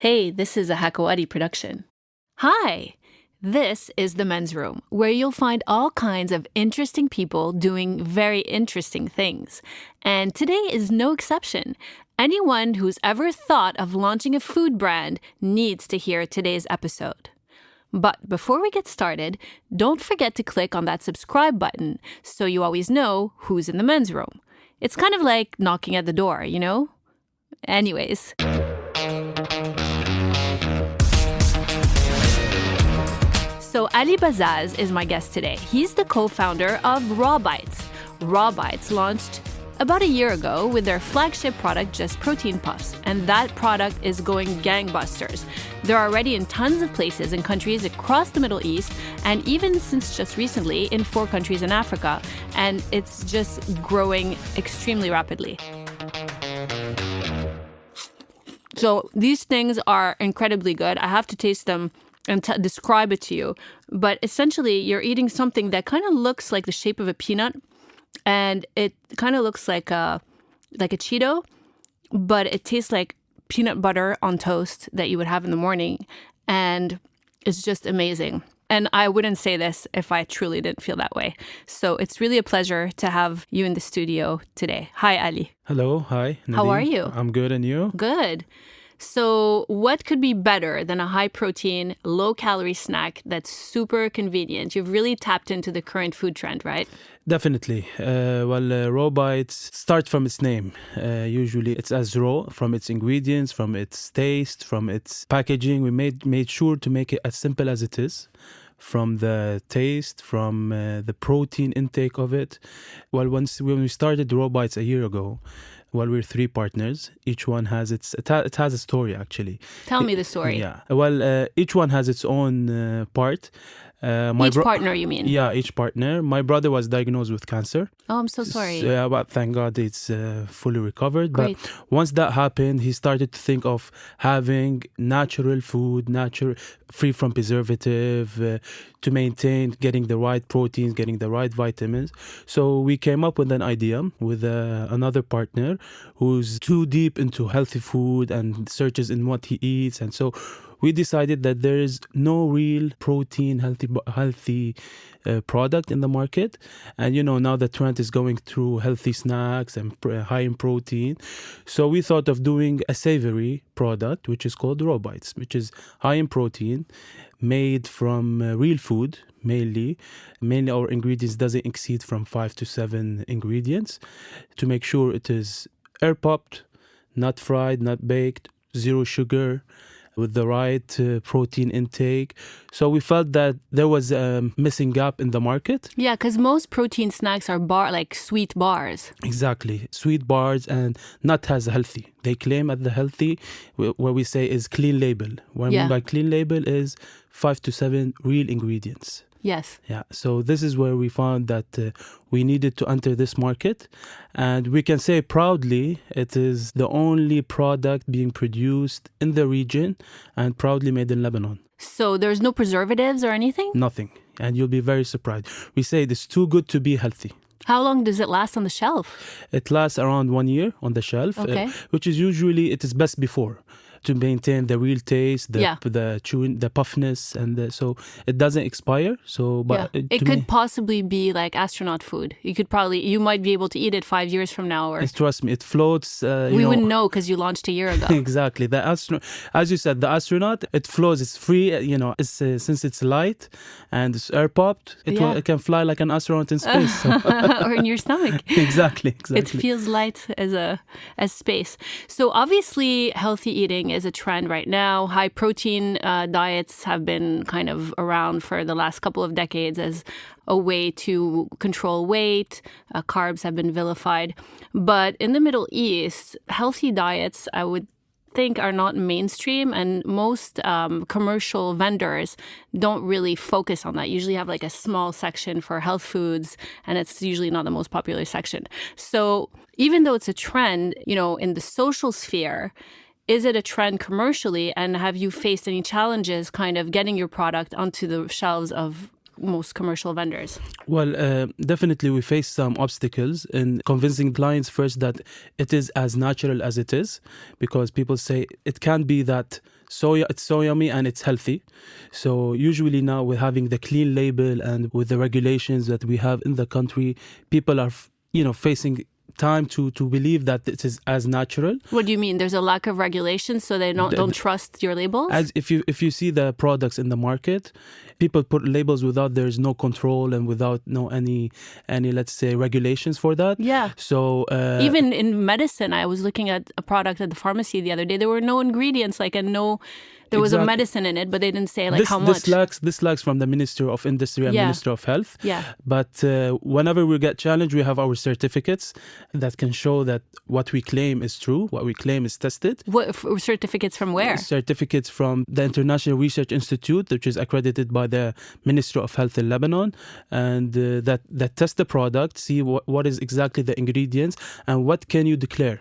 Hey, this is a Hakawati production. Hi! This is the Men's Room, where you'll find all kinds of interesting people doing very interesting things. And today is no exception. Anyone who's ever thought of launching a food brand needs to hear today's episode. But before we get started, don't forget to click on that subscribe button so you always know who's in the men's room. It's kind of like knocking at the door, you know? Anyways. So Ali Bazzaz is my guest today. He's the co-founder of Raw Bites. Raw Bites launched about a year ago with their flagship product, Just Protein Puffs. And that product is going gangbusters. They're already in tons of places in countries across the Middle East, and even since just recently in 4 countries in Africa. And it's just growing extremely rapidly. So these things are incredibly good. I have to taste them and describe it to you. But essentially, you're eating something that kind of looks like the shape of a peanut. And it kind of looks like a Cheeto, but it tastes like peanut butter on toast that you would have in the morning. And it's just amazing. And I wouldn't say this if I truly didn't feel that way. So it's really a pleasure to have you in the studio today. Hi, Ali. Hello. Hi, Nadine. How are you? I'm good. And you? Good. So what could be better than a high-protein, low-calorie snack that's super convenient? You've really tapped into the current food trend, right? Definitely. Raw Bites start from its name. Usually it's as raw from its ingredients, from its taste, from its packaging. We made sure to make it as simple as it is. From the taste, from the protein intake of it. Well, when we started Raw Bites a year ago, we're 3 partners. Each one has it has a story, actually. Tell me the story. Yeah. Each one has its own part. Each partner, you mean? Yeah, each partner. My brother was diagnosed with cancer. Oh, I'm so sorry. But thank God it's fully recovered. Great. But once that happened, he started to think of having natural food, free from preservative, to maintain getting the right proteins, getting the right vitamins. So we came up with an idea with another partner who's too deep into healthy food and searches in what he eats. And so we decided that there is no real protein healthy product in the market. And now the trend is going through healthy snacks and high in protein. So we thought of doing a savory product, which is called Raw Bites, which is high in protein, made from real food. Mainly our ingredients doesn't exceed from 5 to 7 ingredients, to make sure it is air popped, not fried, not baked, 0 sugar, with the right protein intake. So we felt that there was a missing gap in the market. Yeah, because most protein snacks are like sweet bars. Exactly. Sweet bars and not as healthy. They claim at the healthy, what we say is clean label. What I mean by clean label is 5 to 7 real ingredients. Yes. Yeah. So this is where we found that we needed to enter this market. And we can say proudly it is the only product being produced in the region and proudly made in Lebanon. So there's no preservatives or anything? Nothing. And you'll be very surprised. We say it's too good to be healthy. How long does it last on the shelf? It lasts around 1 year on the shelf, which is usually, it is best before, to maintain the real taste, the chewing, the puffiness, and so it doesn't expire. So, but it could possibly be like astronaut food. You might be able to eat it 5 years from now. Or trust me, it floats. We wouldn't know because you launched a year ago. Exactly. As you said, the astronaut, it flows. It's free. It's since it's light and it's air popped, it can fly like an astronaut in space. So. Or in your stomach. Exactly. It feels light as space. So obviously, healthy eating is a trend right now. High protein diets have been kind of around for the last couple of decades as a way to control weight. Carbs have been vilified. But in the Middle East, healthy diets, I would think, are not mainstream, and most commercial vendors don't really focus on that. Usually have like a small section for health foods, and it's usually not the most popular section. So even though it's a trend, in the social sphere, is it a trend commercially, and have you faced any challenges kind of getting your product onto the shelves of most commercial vendors? Well, definitely we face some obstacles in convincing clients first that it is as natural as it is, because people say it can't be that soya, it's so yummy and it's healthy. So usually now with having the clean label and with the regulations that we have in the country, people are, facing time to believe that it is as natural. What do you mean? There's a lack of regulations, so they don't trust your labels? As if you see the products in the market, people put labels without there's no control and without any let's say regulations for that. Yeah. So even in medicine, I was looking at a product at the pharmacy the other day. There were no ingredients, there was a medicine in it, but they didn't say how much. This lacks from the Ministry of Industry and Ministry of Health. Yeah. But whenever we get challenged, we have our certificates that can show that what we claim is true, what we claim is tested. What certificates from where? Certificates from the International Research Institute, which is accredited by the Ministry of Health in Lebanon, and that test the product, see what is exactly the ingredients and what can you declare.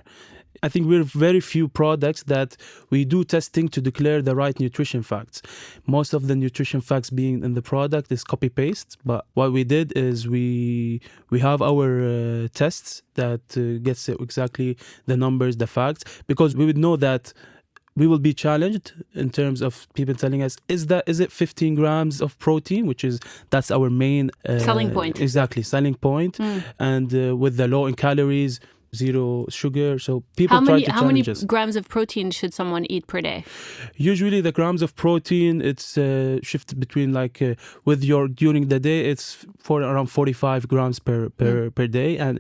I think we're very few products that we do testing to declare the right nutrition facts. Most of the nutrition facts being in the product is copy-paste. But what we did is we have our tests that gets exactly the numbers, the facts, because we would know that we will be challenged in terms of people telling us, is it 15 grams of protein, that's our main selling point. Exactly, selling point. And with the low in calories, zero sugar. So people try to challenge us. How many grams of protein should someone eat per day? Usually the grams of protein, it's shifted between during the day, it's for around 45 grams per day and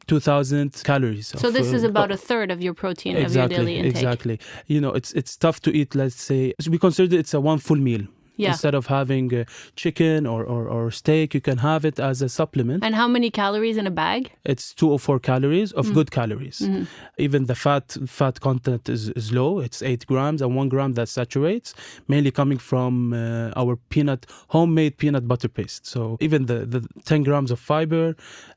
2,000 calories. So this is about a third of your protein of your daily intake. Exactly. It's tough to eat, let's say, we consider it's a one full meal. Yeah. Instead of having chicken or steak, you can have it as a supplement. And how many calories in a bag? It's 204 calories of good calories. Mm-hmm. Even the fat content is low. It's 8 grams and 1 gram that saturates, mainly coming from our homemade peanut butter paste. So even the 10 grams of fiber,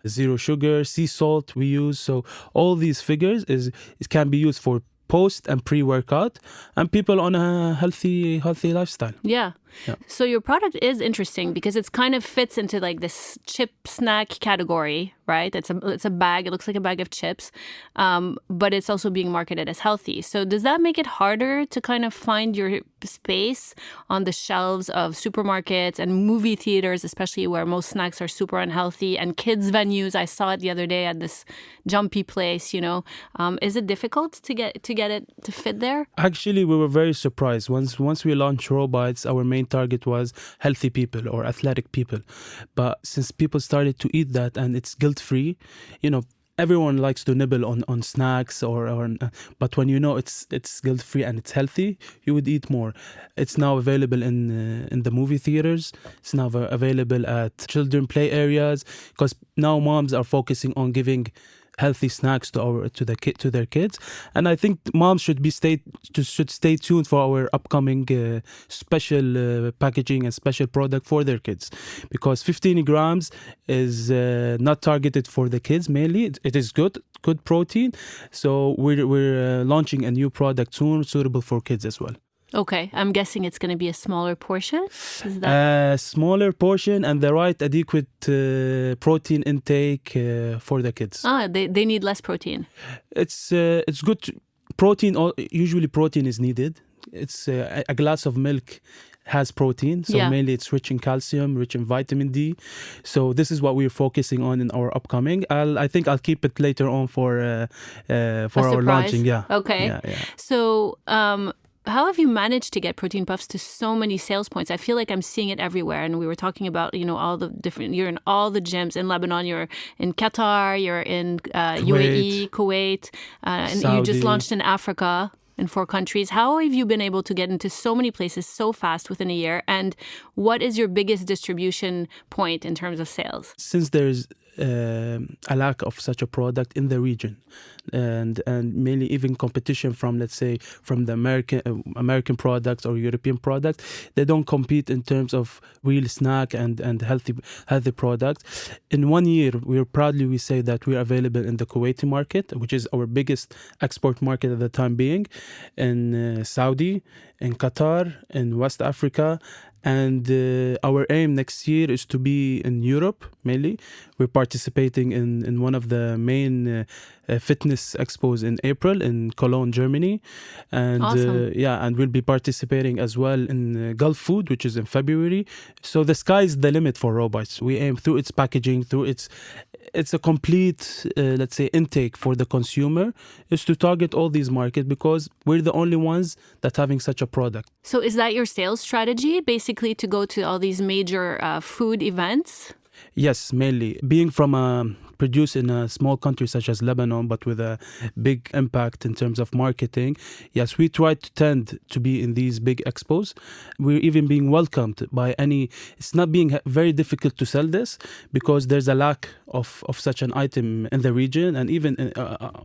0 sugar, sea salt we use. So all these figures it can be used for post and pre-workout and people on a healthy lifestyle. Yeah. So your product is interesting because it kind of fits into this chip snack category, right? It's a bag. It looks like a bag of chips, but it's also being marketed as healthy. So does that make it harder to kind of find your space on the shelves of supermarkets and movie theaters, especially where most snacks are super unhealthy, and kids venues? I saw it the other day at this jumpy place. Is it difficult to get it to fit there? Actually, we were very surprised once we launched Raw Bites. Our main target was healthy people or athletic people, but since people started to eat that and it's guilt-free, everyone likes to nibble on snacks but when it's guilt-free and it's healthy, you would eat more. It's now available in the movie theaters. It's now available at children play areas, because now moms are focusing on giving healthy snacks to their kids, and I think moms should stay tuned for our upcoming special packaging and special product for their kids, because 15 grams is not targeted for the kids mainly. It is good protein, so we're launching a new product soon suitable for kids as well. Okay, I'm guessing it's going to be a smaller portion? Smaller portion and the right adequate protein intake for the kids. They need less protein. It's good. Usually protein is needed. It's a glass of milk has protein, so mainly it's rich in calcium, rich in vitamin D. So this is what we're focusing on in our upcoming. I think I'll keep it later on for our launching. Yeah. Okay. Yeah. So how have you managed to get protein puffs to so many sales points? I feel like I'm seeing it everywhere. And we were talking about, all the different, you're in all the gyms in Lebanon, you're in Qatar, you're in UAE, Kuwait, and you just launched in Africa in 4 countries. How have you been able to get into so many places so fast within a year? And what is your biggest distribution point in terms of sales? Since there's a lack of such a product in the region, and mainly even competition from, let's say, from the American products or European products, they don't compete in terms of real snack and healthy products. In 1 year, we say that we're available in the Kuwaiti market, which is our biggest export market at the time being, in Saudi, in Qatar, in West Africa, And our aim next year is to be in Europe mainly. We're participating in one of the main fitness expos in April in Cologne, Germany. And Awesome. and we'll be participating as well in Gulf Food, which is in February. So the sky's the limit for robots. We aim through its packaging, through it's a complete, let's say, intake for the consumer, is to target all these markets because we're the only ones that having such a product. So is that your sales strategy, basically to go to all these major food events? Yes, mainly. Being from produced in a small country such as Lebanon, but with a big impact in terms of marketing, yes, we try to tend to be in these big expos. We're even being welcomed by it's not being very difficult to sell this because there's a lack of such an item in the region and even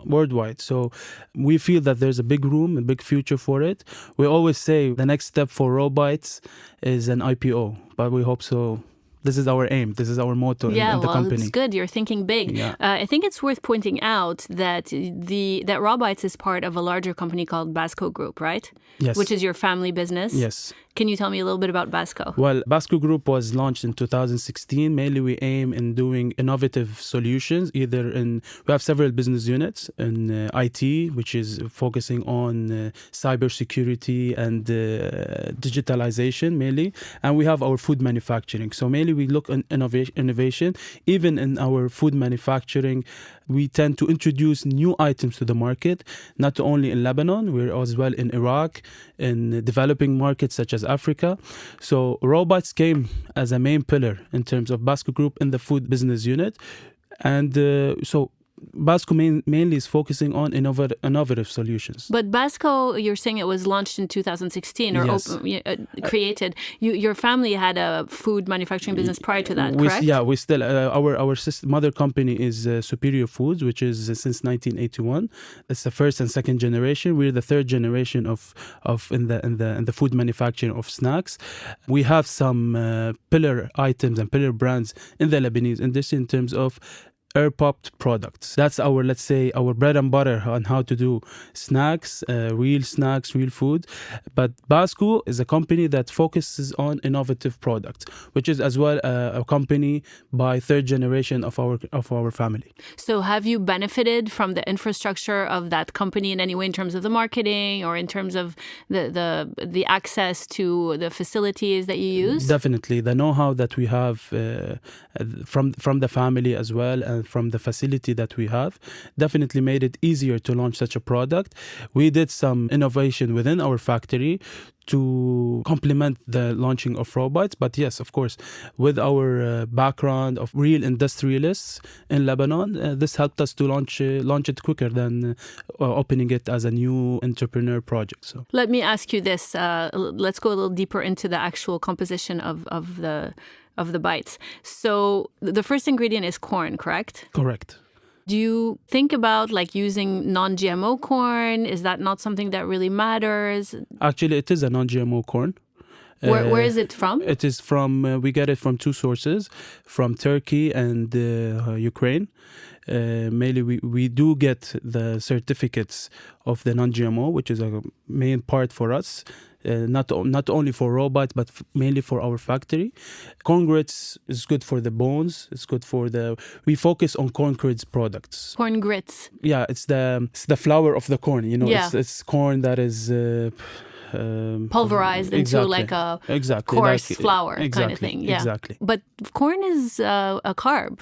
worldwide. So we feel that there's a big room, a big future for it. We always say the next step for robots is an IPO, but we hope so. This is our aim. This is our motto in the company. It's good. You're thinking big. Yeah. I think it's worth pointing out that that Rawbites is part of a larger company called Basco Group, right? Yes. Which is your family business. Yes. Can you tell me a little bit about Basco? Well, Basco Group was launched in 2016. Mainly, we aim in doing innovative solutions. We have several business units in IT, which is focusing on cybersecurity and digitalization mainly, and we have our food manufacturing. So mainly, we look on innovation. Even in our food manufacturing, we tend to introduce new items to the market. Not only in Lebanon, we're as well in Iraq, in developing markets such as Africa. So robots came as a main pillar in terms of Basco Group in the food business unit. And so Basco mainly is focusing on innovative solutions. But Basco, you're saying it was launched in 2016 or Yes. created. Your family had a food manufacturing business prior to that, correct? We still our mother company is Superior Foods, which is since 1981. It's the first and second generation. We're the third generation of in the food manufacturing of snacks. We have some pillar items and pillar brands in the Lebanese industry in terms of air-popped products. That's our, let's say, our bread and butter on how to do snacks, real food. But Basco is a company that focuses on innovative products, which is as well a company by third generation of our family. So have you benefited from the infrastructure of that company in any way in terms of the marketing or in terms of the access to the facilities that you use? Definitely. The know-how that we have from the family as well and from the facility that we have definitely made it easier to launch such a product. We did some innovation within our factory to complement the launching of robots. But yes, of course, with our background of real industrialists in Lebanon, this helped us to launch it quicker than opening it as a new entrepreneur project. So let me ask you this. Let's go a little deeper into the actual composition of the bites. So the first ingredient is corn, correct? Correct. Do you think about like using non-GMO corn? Is that not something that really matters? Actually, it is a non-GMO corn. Where is it from? It is from, we get it from two sources, from Turkey and Ukraine. Mainly, we do get the certificates of the non-GMO, which is a main part for us. Not only for robots, but mainly for our factory. Corn grits is good for the bones. It's good for we focus on corn grits products. Corn grits. Yeah, it's the flour of the corn. Yeah. It's corn that is pulverized into like a coarse flour kind of thing. Yeah. Exactly. But corn is a carb.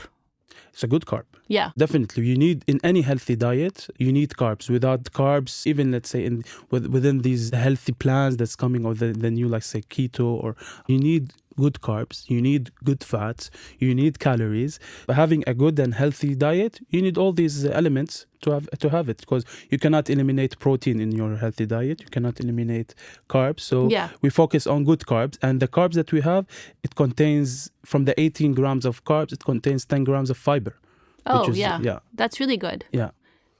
It's a good carb. Yeah. Definitely. You need, in any healthy diet, you need carbs. Without carbs, even let's say within these healthy plans that's coming, or the new, like say keto, or you need good carbs, you need good fats, you need calories. By having a good and healthy diet, you need all these elements to have it, because you cannot eliminate protein in your healthy diet, you cannot eliminate carbs. So we focus on good carbs, and the carbs that we have, it contains, from the 18 grams of carbs, it contains 10 grams of fiber. Oh, yeah. That's really good. Yeah.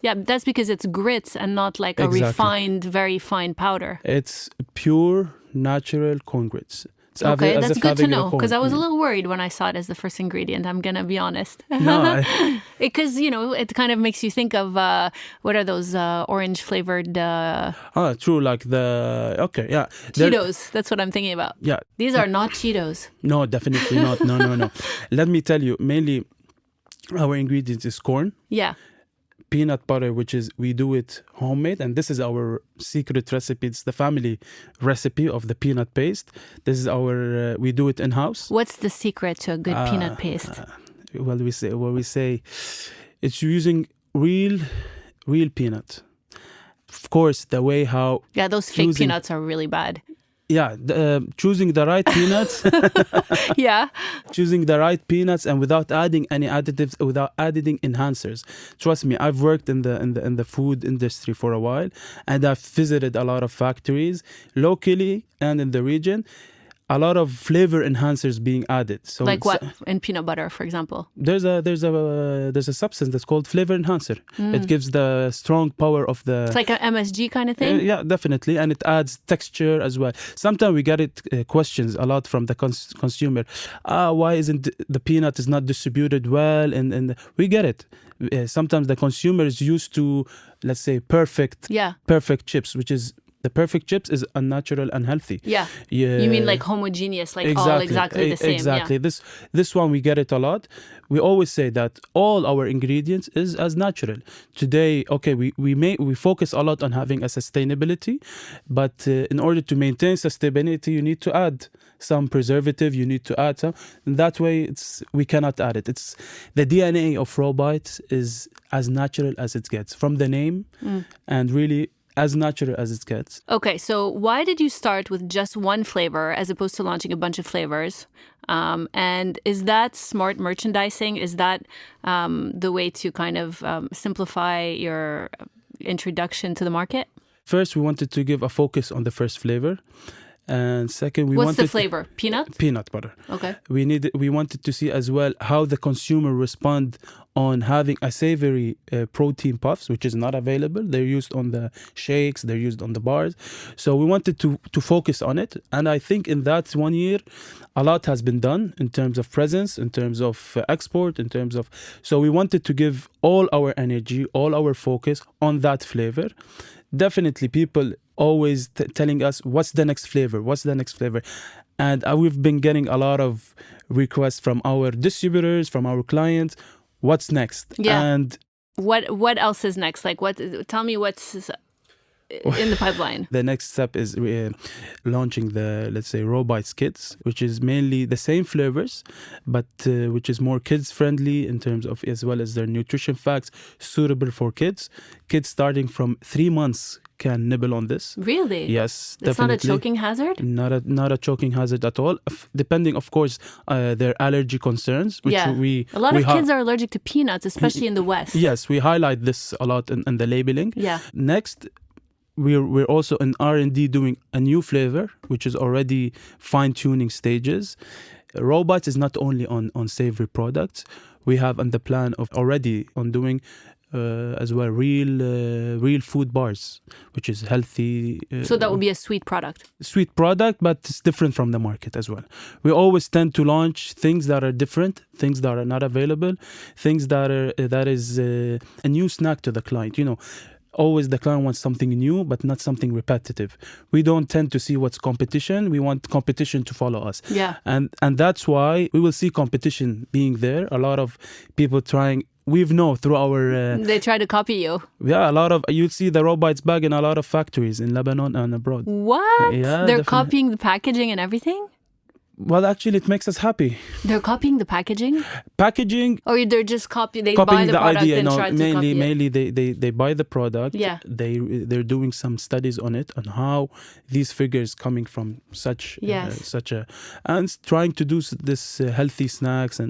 Yeah, that's because it's grits and not like a refined, very fine powder. It's pure, natural corn grits. Okay, as that's if good to having a know, because corn. I was a little worried when I saw it as the first ingredient. I'm going to be honest. No, Because, it kind of makes you think of what are those orange flavored true. Like okay, yeah. Cheetos. That's what I'm thinking about. Yeah. These are not Cheetos. No, definitely not. No, no, no. Let me tell you, mainly our ingredients is corn, Yeah. peanut butter, which is we do it homemade, and this is our secret recipe. It's the family recipe of the peanut paste. This is our we do it in house. What's the secret to a good peanut paste? We say it's using real peanut. Of course, the way how Yeah, those fake peanuts are really bad. choosing the right peanuts. Yeah. Choosing the right peanuts and without adding any additives, without adding enhancers. Trust me, I've worked in the food industry for a while, and I've visited a lot of factories locally and in the region. A lot of flavor enhancers being added. So Like what in peanut butter, for example? there's a substance that's called flavor enhancer. It gives the strong power of the. It's like an MSG kind of thing. Yeah, definitely, and it adds texture as well. Sometimes we get questions a lot from the consumer. Why isn't the peanut is not distributed well? And we get it. Sometimes the consumer is used to, let's say, perfect chips, which is. The perfect chips is unnatural and unhealthy. Yeah. You mean like homogeneous, like all exactly the same. Exactly. Yeah. This one we get it a lot. We always say that all our ingredients is as natural. Today, okay, we focus a lot on having a sustainability, but in order to maintain sustainability, you need to add some preservative. You need to add some. And that way, we cannot add it. It's the DNA of raw bites is as natural as it gets from the name, and really. As natural as it gets. Okay, so why did you start with just one flavor as opposed to launching a bunch of flavors? And is that smart merchandising? Is that the way to kind of simplify your introduction to the market? First, we wanted to give a focus on the first flavor. And second, What's the flavor? Peanut? Peanut butter. Okay. We wanted to see as well how the consumer respond on having a savory protein puffs, which is not available. They're used on the shakes, they're used on the bars. So we wanted to focus on it. And I think in that 1 year, a lot has been done in terms of presence, in terms of export, in terms of... So we wanted to give all our energy, all our focus on that flavor. Definitely people always telling us what's the next flavor, and we've been getting a lot of requests from our distributors, from our clients, what's next. And what else is next? Like tell me what's in the pipeline. The next step is launching the, let's say, Raw Bites Kids, which is mainly the same flavors, but which is more kids friendly in terms of, as well as their nutrition facts, suitable for kids. Kids starting from 3 months can nibble on this. Really? Yes, it's definitely. Not a choking hazard? Not a choking hazard at all. Depending, of course, their allergy concerns. Which a lot of kids are allergic to peanuts, especially in the West. Yes, we highlight this a lot in the labeling. Yeah. Next, we're also in R&D doing a new flavor, which is already fine-tuning stages. Raw Bites is not only on savory products. We have on the plan of already on doing as well real food bars, which is healthy. So that would be a sweet product. Sweet product, but it's different from the market as well. We always tend to launch things that are different, things that are not available, things that is a new snack to the client. Always the client wants something new, but not something repetitive. We don't tend to see what's competition. We want competition to follow us. Yeah. And that's why we will see competition being there. A lot of people trying. We've known through our... they try to copy you. Yeah, a lot of... You'll see the Raw Bites bag in a lot of factories in Lebanon and abroad. What? Yeah, they're definitely. copying the packaging and everything? Well, actually, it makes us happy. They're copying the packaging? Packaging... Or they're just copying the product idea, and try to copy it? Mainly they buy the product. Yeah. They're doing some studies on it, on how these figures coming from such a... And trying to do this healthy snacks.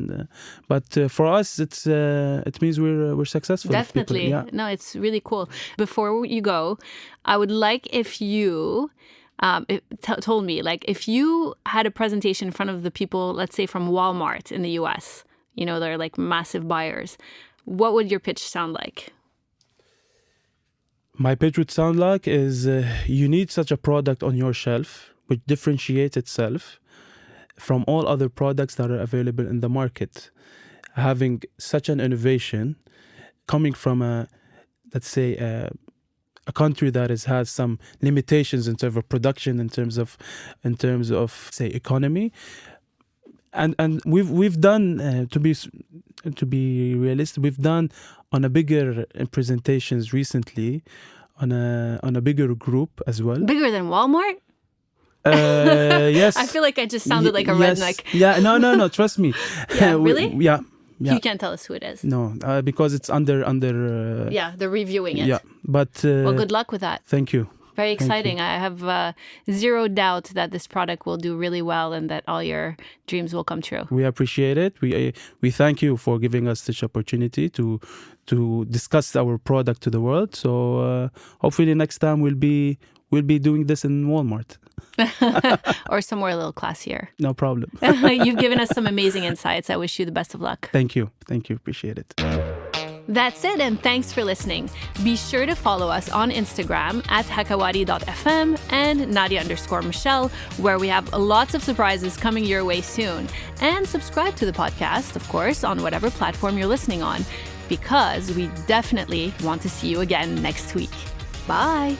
But for us, it means we're successful. Definitely. People, No, it's really cool. Before you go, I would like if you... told me, like, if you had a presentation in front of the people, let's say from Walmart in the US, they're like massive buyers, what would your pitch sound like? My pitch would sound like is you need such a product on your shelf which differentiates itself from all other products that are available in the market. Having such an innovation coming from let's say, a country that has some limitations in terms of production, in terms of say economy, and we've done to be realistic, we've done on a bigger presentations recently, on a bigger group as well. Bigger than Walmart? Yes. I feel like I just sounded like a yes. redneck. Yeah, no, trust me. Yeah, really? Yeah. You can't tell us who it is. No, because it's under. Yeah, they're reviewing it. Yeah, but well, good luck with that. Thank you. Very exciting. I have zero doubt that this product will do really well and that all your dreams will come true. We appreciate it. We thank you for giving us this opportunity to discuss our product to the world. So hopefully next time we'll be doing this in Walmart. Or somewhere a little classier. No problem. You've given us some amazing insights. I wish you the best of luck. Thank you. Appreciate it. That's it, and thanks for listening. Be sure to follow us on Instagram at hakawari.fm and Nadia_Michelle, where we have lots of surprises coming your way soon. And subscribe to the podcast, of course, on whatever platform you're listening on, because we definitely want to see you again next week. Bye.